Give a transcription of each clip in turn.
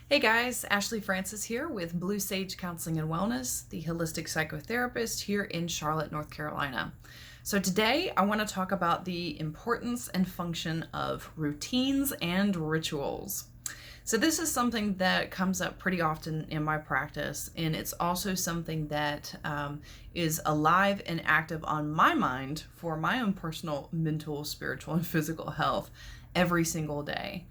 Hey guys, Ashley Francis here with Blue Sage Counseling and Wellness, the holistic psychotherapist here in Charlotte, North Carolina. So today I want to talk about the importance and function of routines and rituals. So this is something that comes up pretty often in my practice, and it's also something that is alive and active on my mind for my own personal mental, spiritual, and physical health every single day.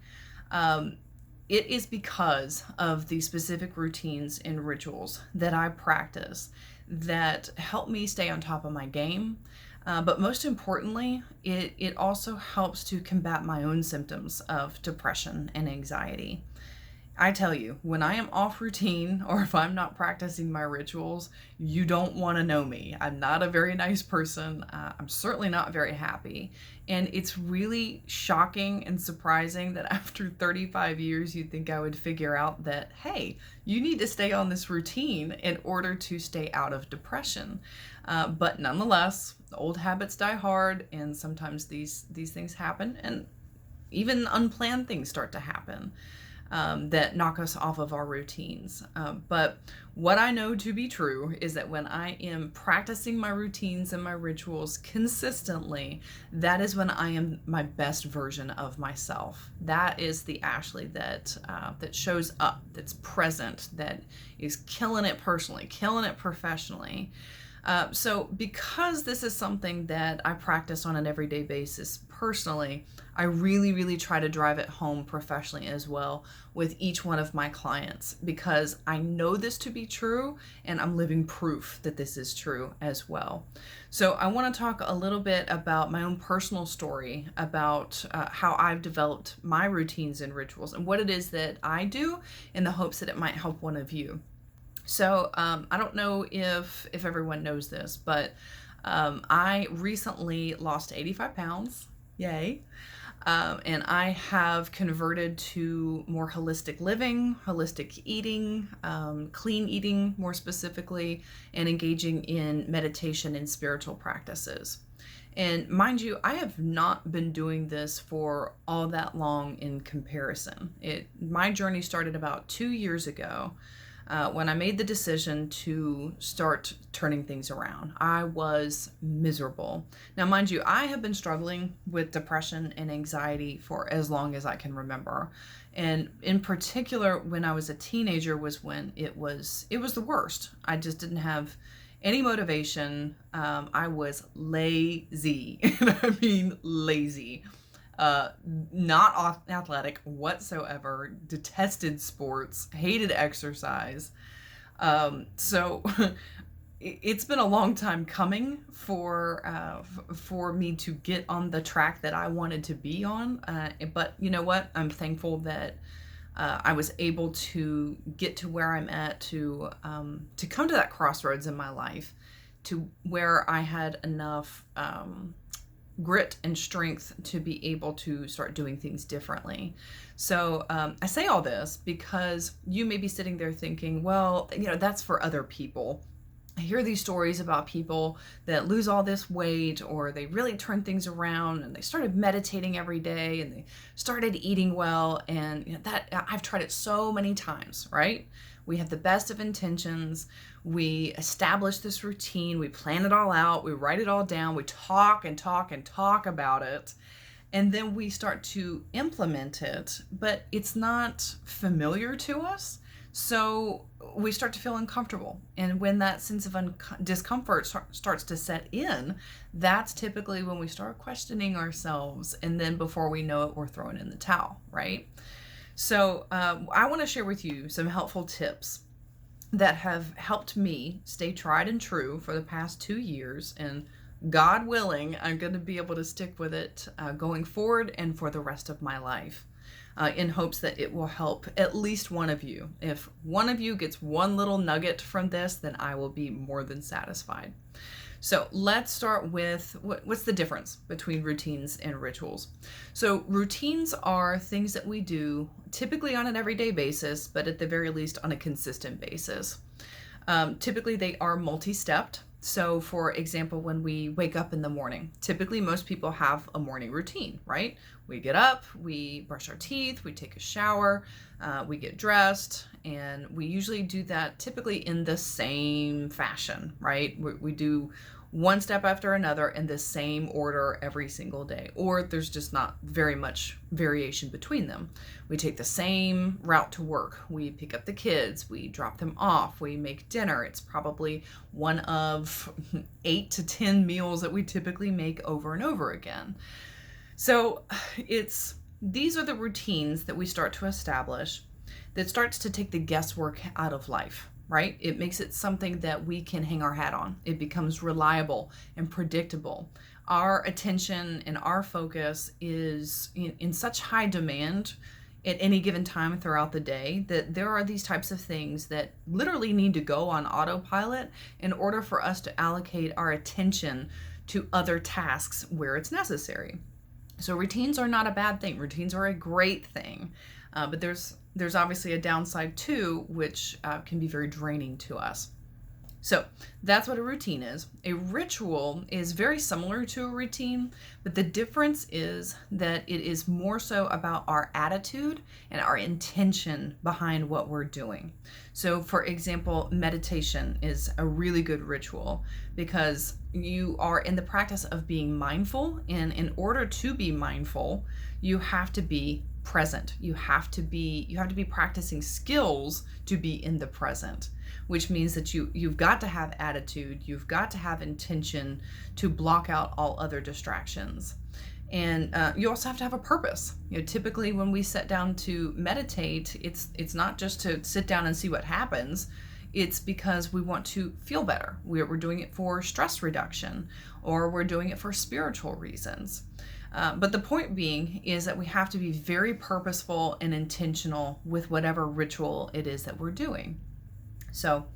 It is because of the specific routines and rituals that I practice that help me stay on top of my game. But most importantly, it also helps to combat my own symptoms of depression and anxiety. I tell you, when I am off routine or if I'm not practicing my rituals, you don't want to know me. I'm not a very nice person. I'm certainly not very happy. And it's really shocking and surprising that after 35 years, you'd think I would figure out that, hey, you need to stay on this routine in order to stay out of depression. But nonetheless, old habits die hard, and sometimes these things happen, and even unplanned things start to happen that knock us off of our routines. But what I know to be true is that when I am practicing my routines and my rituals consistently, that is when I am my best version of myself. That is the Ashley that shows up, that's present, that is killing it personally, killing it professionally. So because this is something that I practice on an everyday basis personally, I really, really try to drive it home professionally as well with each one of my clients because I know this to be true and I'm living proof that this is true as well. So I want to talk a little bit about my own personal story about how I've developed my routines and rituals and what it is that I do in the hopes that it might help one of you. So I don't know if everyone knows this, but I recently lost 85 pounds. Yay. And I have converted to more holistic living, holistic eating, clean eating more specifically, and engaging in meditation and spiritual practices. And mind you, I have not been doing this for all that long in comparison. My journey started about 2 years ago when I made the decision to start turning things around. I was miserable. Now, mind you, I have been struggling with depression and anxiety for as long as I can remember. And in particular, when I was a teenager was when it was the worst. I just didn't have any motivation. I was lazy. And I mean lazy. Not athletic whatsoever, detested sports, hated exercise. So it's been a long time coming for me to get on the track that I wanted to be on. But you know what? I'm thankful that I was able to get to where I'm at, to come to that crossroads in my life, to where I had enough grit and strength to be able to start doing things differently. So I say all this because you may be sitting there thinking, well, that's for other people. I hear these stories about people that lose all this weight or they really turn things around and they started meditating every day and they started eating well. And that I've tried it so many times, right? We have the best of intentions. We establish this routine. We plan it all out. We write it all down. We talk and talk and talk about it. And then we start to implement it, but it's not familiar to us. So we start to feel uncomfortable. And when that sense of discomfort starts to set in, that's typically when we start questioning ourselves. And then before we know it, we're throwing in the towel, right? So I want to share with you some helpful tips that have helped me stay tried and true for the past 2 years. And God willing, I'm going to be able to stick with it going forward and for the rest of my life in hopes that it will help at least one of you. If one of you gets one little nugget from this, then I will be more than satisfied. So let's start with what's the difference between routines and rituals. So routines are things that we do typically on an everyday basis, but at the very least on a consistent basis. Typically they are multi-stepped. So for example, when we wake up in the morning, typically most people have a morning routine, right? We get up, we brush our teeth, we take a shower, we get dressed, and we usually do that typically in the same fashion, right? We do one step after another in the same order every single day, or there's just not very much variation between them. We take the same route to work. We pick up the kids, we drop them off, we make dinner. It's probably one of 8 to 10 meals that we typically make over and over again. So these are the routines that we start to establish that starts to take the guesswork out of life, right? It makes it something that we can hang our hat on. It becomes reliable and predictable. Our attention and our focus is in such high demand at any given time throughout the day that there are these types of things that literally need to go on autopilot in order for us to allocate our attention to other tasks where it's necessary. So routines are not a bad thing. Routines are a great thing. But there's obviously a downside too, which can be very draining to us. So that's what a routine is. A ritual is very similar to a routine, but the difference is that it is more so about our attitude and our intention behind what we're doing. So for example, meditation is a really good ritual because you are in the practice of being mindful, and in order to be mindful, you have to be present. You have to be practicing skills to be in the present, which means that you've got to have attitude, you've got to have intention to block out all other distractions. And you also have to have a purpose. Typically when we sit down to meditate, it's not just to sit down and see what happens. It's because we want to feel better. We're doing it for stress reduction, or we're doing it for spiritual reasons. But the point being is that we have to be very purposeful and intentional with whatever ritual it is that we're doing. So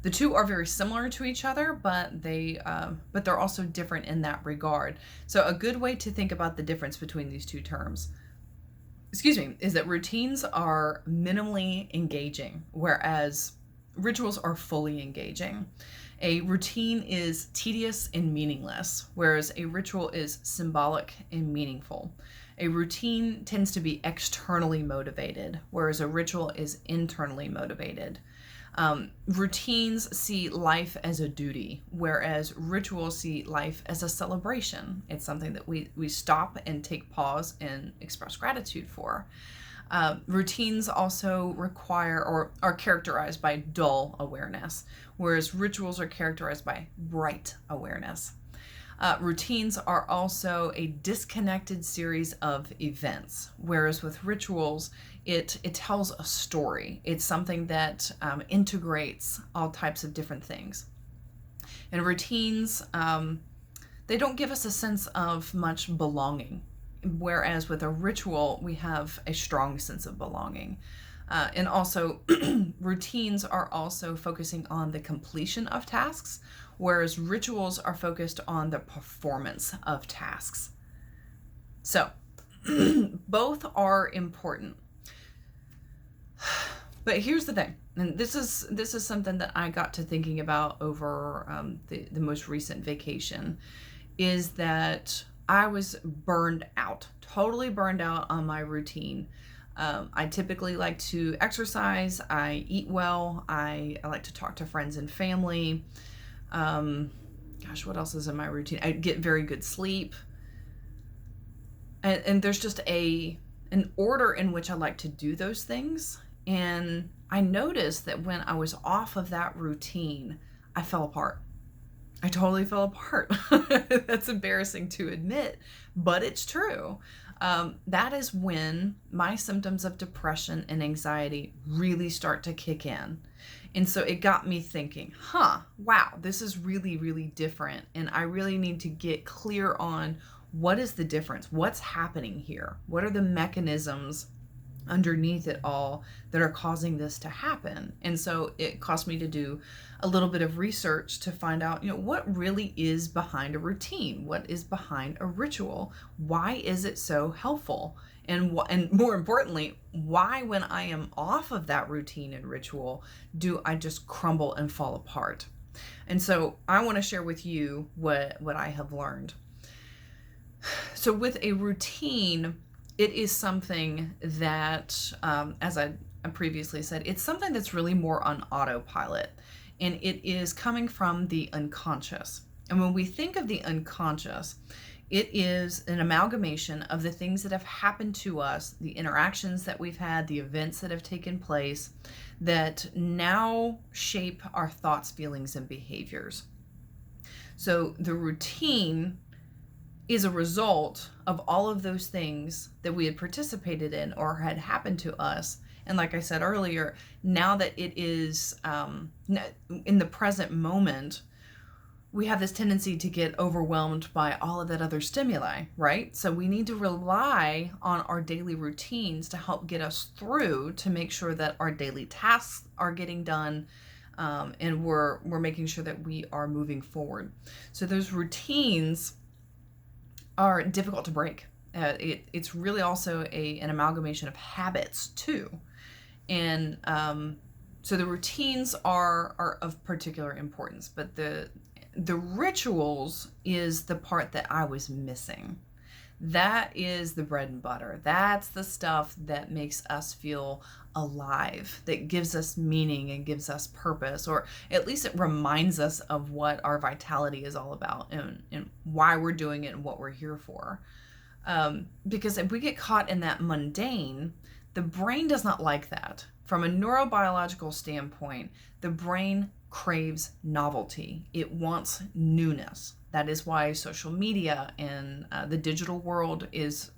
the two are very similar to each other, but they're also different in that regard. So a good way to think about the difference between these two terms, is that routines are minimally engaging, whereas rituals are fully engaging. A routine is tedious and meaningless, whereas a ritual is symbolic and meaningful. A routine tends to be externally motivated, whereas a ritual is internally motivated. Routines see life as a duty, whereas rituals see life as a celebration. It's something that we stop and take pause and express gratitude for. Routines also require or are characterized by dull awareness, whereas rituals are characterized by bright awareness. Routines are also a disconnected series of events, whereas with rituals, it tells a story. It's something that integrates all types of different things. And routines, they don't give us a sense of much belonging, whereas with a ritual, we have a strong sense of belonging. And also, routines are also focusing on the completion of tasks, whereas rituals are focused on the performance of tasks. So, both are important. But here's the thing, and this is something that I got to thinking about over the most recent vacation, is that I was totally burned out on my routine. I typically like to exercise, I eat well, I like to talk to friends and family. What else is in my routine? I get very good sleep. And there's just an order in which I like to do those things. And I noticed that when I was off of that routine, I fell apart. I totally fell apart. That's embarrassing to admit, but it's true. That is when my symptoms of depression and anxiety really start to kick in. And so it got me thinking, wow, this is really, really different. And I really need to get clear on what is the difference? What's happening here? What are the mechanisms underneath it all that are causing this to happen? And so it cost me to do a little bit of research to find out, what really is behind a routine? What is behind a ritual? Why is it so helpful? And more importantly, why, when I am off of that routine and ritual, do I just crumble and fall apart? And so I want to share with you what I have learned. So with a routine, it is something that, as I previously said, it's something that's really more on autopilot, and it is coming from the unconscious. And when we think of the unconscious, it is an amalgamation of the things that have happened to us, the interactions that we've had, the events that have taken place that now shape our thoughts, feelings, and behaviors. So the routine is a result of all of those things that we had participated in or had happened to us. And like I said earlier, now that it is in the present moment, we have this tendency to get overwhelmed by all of that other stimuli, right? So we need to rely on our daily routines to help get us through, to make sure that our daily tasks are getting done, and we're making sure that we are moving forward. So those routines are difficult to break. It's really also an amalgamation of habits too. And so the routines are of particular importance, but the rituals is the part that I was missing. That is the bread and butter. That's the stuff that makes us feel alive, that gives us meaning and gives us purpose, or at least it reminds us of what our vitality is all about and why we're doing it and what we're here for. Because if we get caught in that mundane, the brain does not like that. From a neurobiological standpoint, the brain craves novelty. It wants newness. That is why social media and the digital world is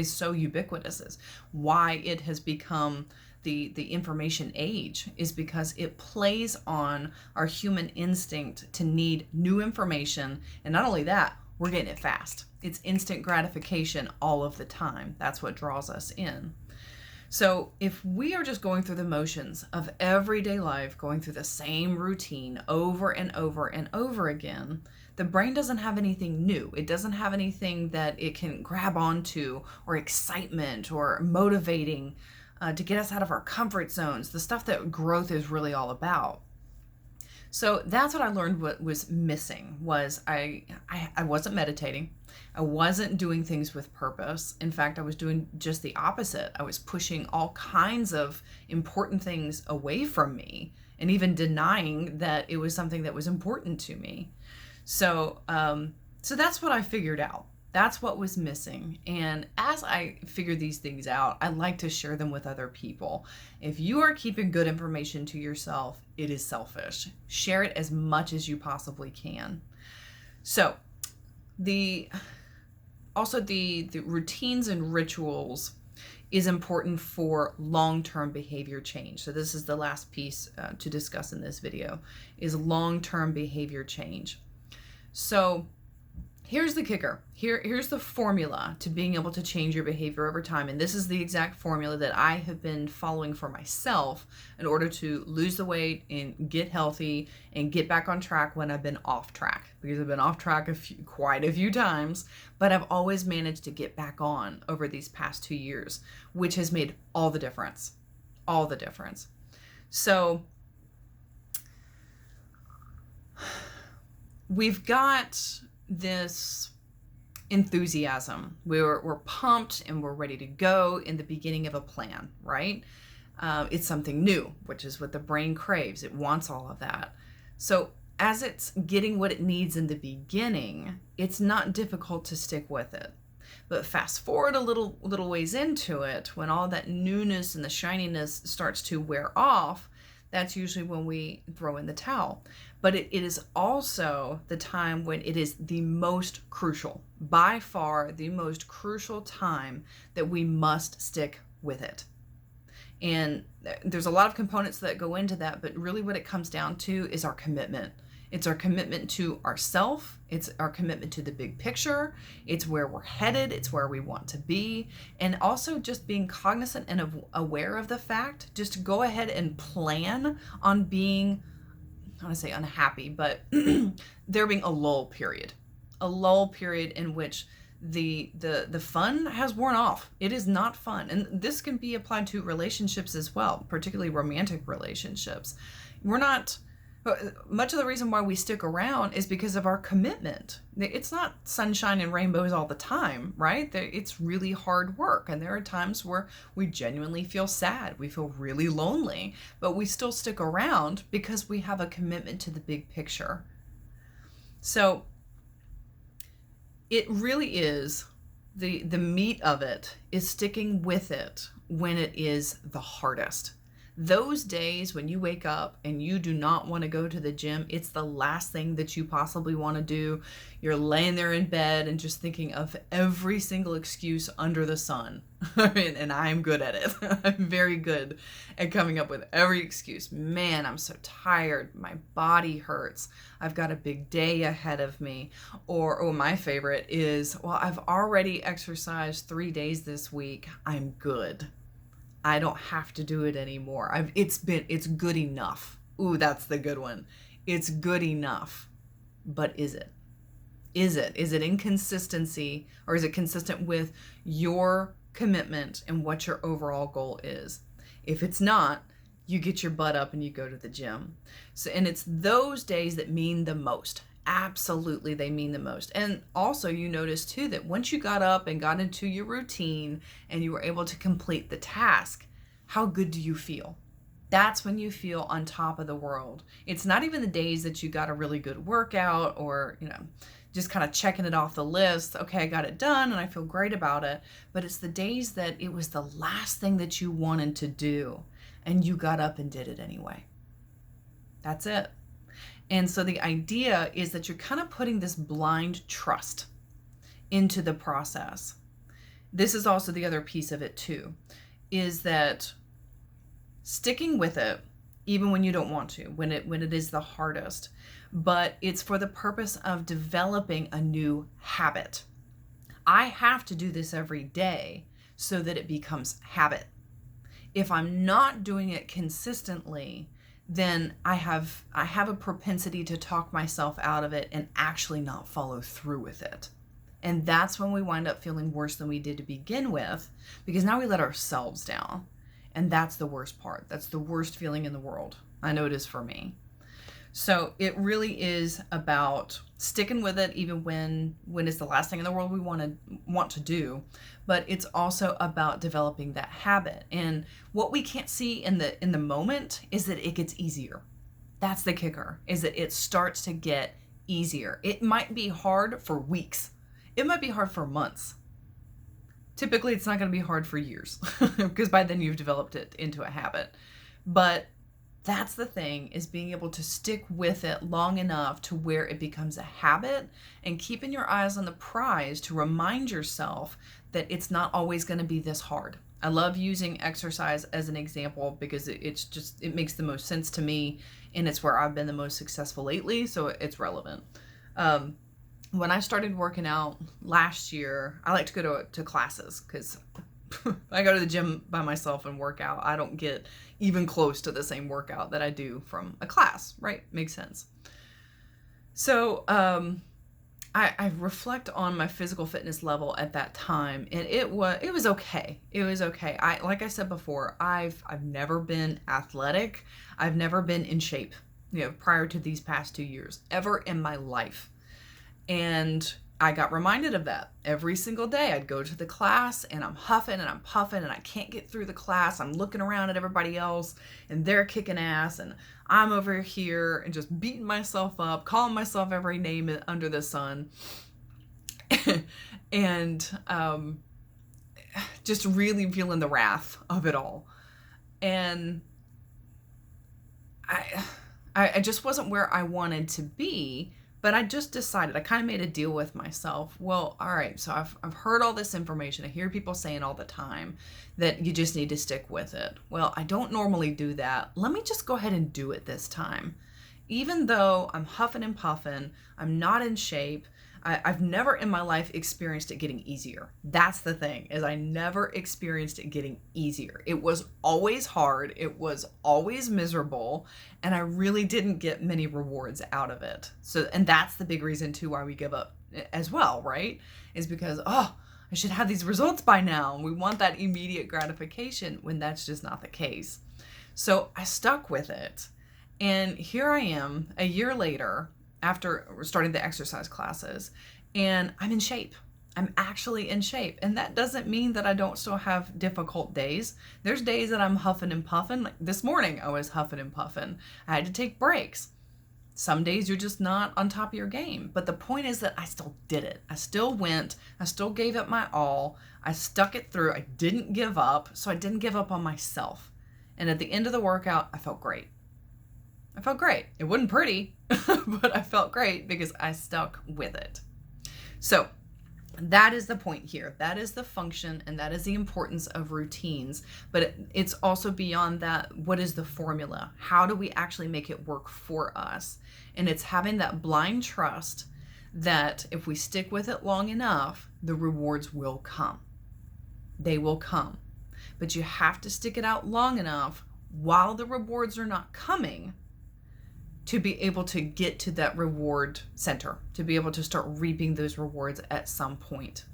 so ubiquitous. Is why it has become the information age, is because it plays on our human instinct to need new information. And not only that, we're getting it fast. It's instant gratification all of the time. That's what draws us in. So if we are just going through the motions of everyday life, going through the same routine over and over and over again, the brain doesn't have anything new. It doesn't have anything that it can grab onto, or excitement or motivating to get us out of our comfort zones, the stuff that growth is really all about. So that's what I learned what was missing was I wasn't meditating. I wasn't doing things with purpose. In fact, I was doing just the opposite. I was pushing all kinds of important things away from me and even denying that it was something that was important to me. So that's what I figured out. That's what was missing. And as I figured these things out, I like to share them with other people. If you are keeping good information to yourself, it is selfish. Share it as much as you possibly can. So the routines and rituals is important for long-term behavior change. So this is the last piece to discuss in this video, is long-term behavior change. So here's the kicker. Here's the formula to being able to change your behavior over time. And this is the exact formula that I have been following for myself in order to lose the weight and get healthy and get back on track when I've been off track. Because I've been off track quite a few times, but I've always managed to get back on over these past 2 years, which has made all the difference. All the difference. So we've got this enthusiasm. We're pumped and we're ready to go in the beginning of a plan, right? It's something new, which is what the brain craves. It wants all of that. So as it's getting what it needs in the beginning, it's not difficult to stick with it. But fast forward a little ways into it, when all that newness and the shininess starts to wear off, that's usually when we throw in the towel. But it is also the time when it is the most crucial, by far the most crucial time that we must stick with it. And there's a lot of components that go into that, but really what it comes down to is our commitment. It's our commitment to ourself. It's our commitment to the big picture. It's where we're headed. It's where we want to be. And also just being cognizant and aware of the fact, just to go ahead and plan on being, I want to say unhappy, but there being a lull period in which the fun has worn off. It is not fun. And this can be applied to relationships as well, particularly romantic relationships. We're not Much of the reason why we stick around is because of our commitment. It's not sunshine and rainbows all the time, right? It's really hard work. And there are times where we genuinely feel sad. We feel really lonely, but we still stick around because we have a commitment to the big picture. So it really is the meat of it is sticking with it when it is the hardest. Those days when you wake up and you do not want to go to the gym, it's the last thing that you possibly want to do. You're laying there in bed and just thinking of every single excuse under the sun. And I'm good at it. I'm very good at coming up with every excuse. Man, I'm so tired. My body hurts. I've got a big day ahead of me. Or my favorite is, well, I've already exercised 3 days this week. I'm good. I don't have to do it anymore. It's good enough. Ooh, that's the good one. It's good enough. But is it? Is it inconsistency, or is it consistent with your commitment and what your overall goal is? If it's not, you get your butt up and you go to the gym. And it's those days that mean the most. Absolutely, they mean the most. And also you notice too that once you got up and got into your routine and you were able to complete the task, how good do you feel? That's when you feel on top of the world. It's not even the days that you got a really good workout or, just kind of checking it off the list. Okay, I got it done and I feel great about it. But it's the days that it was the last thing that you wanted to do and you got up and did it anyway. That's it. And so the idea is that you're kind of putting this blind trust into the process. This is also the other piece of it too, is that sticking with it, even when you don't want to, when it is the hardest, but it's for the purpose of developing a new habit. I have to do this every day so that it becomes habit. If I'm not doing it consistently, then I have a propensity to talk myself out of it and actually not follow through with it. And that's when we wind up feeling worse than we did to begin with, because now we let ourselves down. And that's the worst part. That's the worst feeling in the world. I know it is for me. So it really is about sticking with it even when it's the last thing in the world we want to do. But it's also about developing that habit. And what we can't see in the moment is that it gets easier. That's the kicker, is that it starts to get easier. It might be hard for weeks. It might be hard for months. Typically, it's not going to be hard for years because by then you've developed it into a habit. But that's the thing, is being able to stick with it long enough to where it becomes a habit, and keeping your eyes on the prize to remind yourself that it's not always going to be this hard. I love using exercise as an example because it makes the most sense to me, and it's where I've been the most successful lately, so it's relevant. When I started working out last year, I like to go to classes because I go to the gym by myself and work out. I don't get even close to the same workout that I do from a class, right? Makes sense. So I reflect on my physical fitness level at that time, and it was okay. It was okay. Like I said before, I've never been athletic. I've never been in shape, prior to these past 2 years, ever in my life. And I got reminded of that every single day. I'd go to the class and I'm huffing and I'm puffing and I can't get through the class. I'm looking around at everybody else and they're kicking ass and I'm over here and just beating myself up, calling myself every name under the sun. And just really feeling the wrath of it all. And I just wasn't where I wanted to be. But I just decided, I kind of made a deal with myself. Well, all right, so I've heard all this information. I hear people saying all the time that you just need to stick with it. Well, I don't normally do that. Let me just go ahead and do it this time. Even though I'm huffing and puffing, I'm not in shape, I've never in my life experienced it getting easier. That's the thing, is I never experienced it getting easier. It was always hard. It was always miserable. And I really didn't get many rewards out of it. And that's the big reason too why we give up as well, right? Is because, I should have these results by now. We want that immediate gratification when that's just not the case. So I stuck with it. And here I am a year later after starting the exercise classes, and I'm in shape. I'm actually in shape. And that doesn't mean that I don't still have difficult days. There's days that I'm huffing and puffing. Like this morning, I was huffing and puffing. I had to take breaks. Some days you're just not on top of your game. But the point is that I still did it. I still went. I still gave it my all. I stuck it through. I didn't give up. So I didn't give up on myself. And at the end of the workout, I felt great. I felt great. It wasn't pretty, but I felt great because I stuck with it. So that is the point here. That is the function, and that is the importance of routines. But it's also beyond that. What is the formula? How do we actually make it work for us? And it's having that blind trust that if we stick with it long enough, the rewards will come. They will come. But you have to stick it out long enough while the rewards are not coming to be able to get to that reward center, to be able to start reaping those rewards at some point.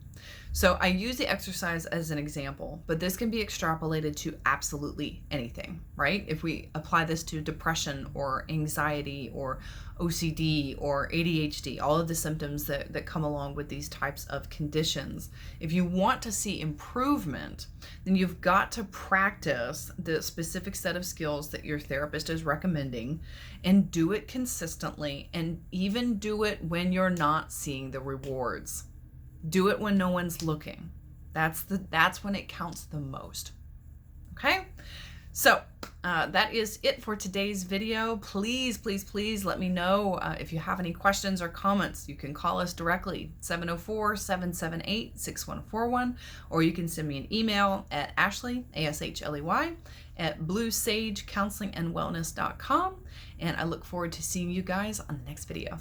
So I use the exercise as an example, but this can be extrapolated to absolutely anything, right? If we apply this to depression or anxiety or OCD or ADHD, all of the symptoms that come along with these types of conditions, if you want to see improvement, then you've got to practice the specific set of skills that your therapist is recommending and do it consistently, and even do it when you're not seeing the rewards. Do it when no one's looking. That's when it counts the most. Okay? So that is it for today's video. Please, please, please let me know if you have any questions or comments. You can call us directly, 704-778-6141, or you can send me an email at Ashley, ASHLEY, at bluesagecounselingandwellness.com. And I look forward to seeing you guys on the next video.